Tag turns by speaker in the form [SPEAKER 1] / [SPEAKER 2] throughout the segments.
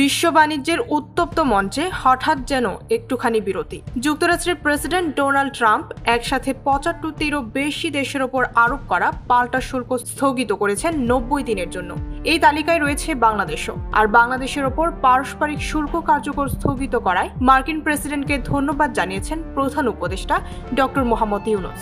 [SPEAKER 1] বিশ্ব বাণিজ্যের উত্তপ্ত মঞ্চে হঠাৎ যেন একটুখানি বিরতি। যুক্তরাষ্ট্রের প্রেসিডেন্ট ডোনাল্ড ট্রাম্প একসাথে ৭৫টিরও বেশি দেশের ওপর আরোপ করা পাল্টা শুল্ক স্থগিত করেছেন ৯০ দিনের জন্য। এই তালিকায় রয়েছে বাংলাদেশও। আর বাংলাদেশের ওপর পারস্পরিক শুল্ক কার্যকর স্থগিত করায় মার্কিন প্রেসিডেন্টকে ধন্যবাদ জানিয়েছেন প্রধান উপদেষ্টা ডক্টর মোহাম্মদ ইউনূস।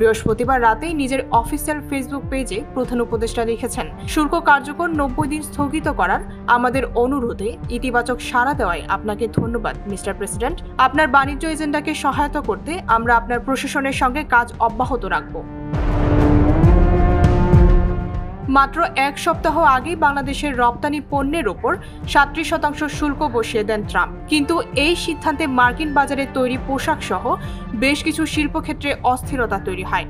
[SPEAKER 1] বৃহস্পতিবার রাতেই নিজের অফিসিয়াল ফেসবুক পেজে প্রধান উপদেষ্টা লিখেছেন, শুল্ক কার্যকর ৯০ দিন স্থগিত করার আমাদের অনুরোধে ইতিবাচক সাড়া দেওয়ায় আপনাকে ধন্যবাদ মিস্টার প্রেসিডেন্ট। আপনার বাণিজ্য এজেন্ডাকে সহায়তা করতে আমরা আপনার প্রশাসনের সঙ্গে কাজ অব্যাহত রাখব। মাত্র এক সপ্তাহ আগেই বাংলাদেশের রপ্তানি পণ্যের ওপর ৩৭% শুল্ক বসিয়ে দেন ট্রাম্প। কিন্তু এই সিদ্ধান্তে মার্কিন বাজারে তৈরি পোশাক সহ বেশ কিছু শিল্পক্ষেত্রে অস্থিরতা তৈরি হয়।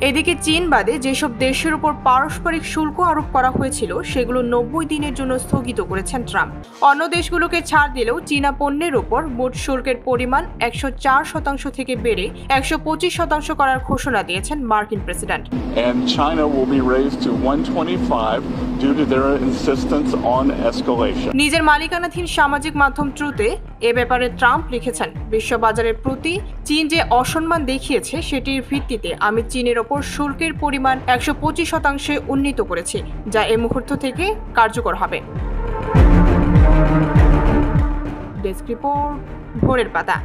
[SPEAKER 1] এদিকে চীন বাদে যেসব দেশের উপর পারস্পরিক শুল্ক আরোপ করা হয়েছিল সেগুলো ৯০ দিনের জন্য স্থগিত করেছেন ট্রাম্প। অন্য দেশগুলোকে ছাড় দিলেও চীনা পণ্যের ওপর মোট শুল্কের পরিমাণ ১০৪% থেকে বেড়ে ১২৫% করার ঘোষণা দিয়েছেন মার্কিন president.
[SPEAKER 2] And China will be raised to 125 due to their insistence on escalation.
[SPEAKER 1] নিজের মালিকানাধীন সামাজিক মাধ্যম ট্রুথে এ ব্যাপারে ট্রাম্প লিখেছেন, বিশ্ববাজারের প্রতি চীন যে অসম্মান দেখিয়েছে সেটির ভিত্তিতে আমি চীনের ওপর শুল্কের পরিমাণ ১২৫% উন্নীত করেছি, যা এই মুহূর্ত থেকে কার্যকর হবে। ডেস্ক রিপোর্ট, ভোরের পাতা।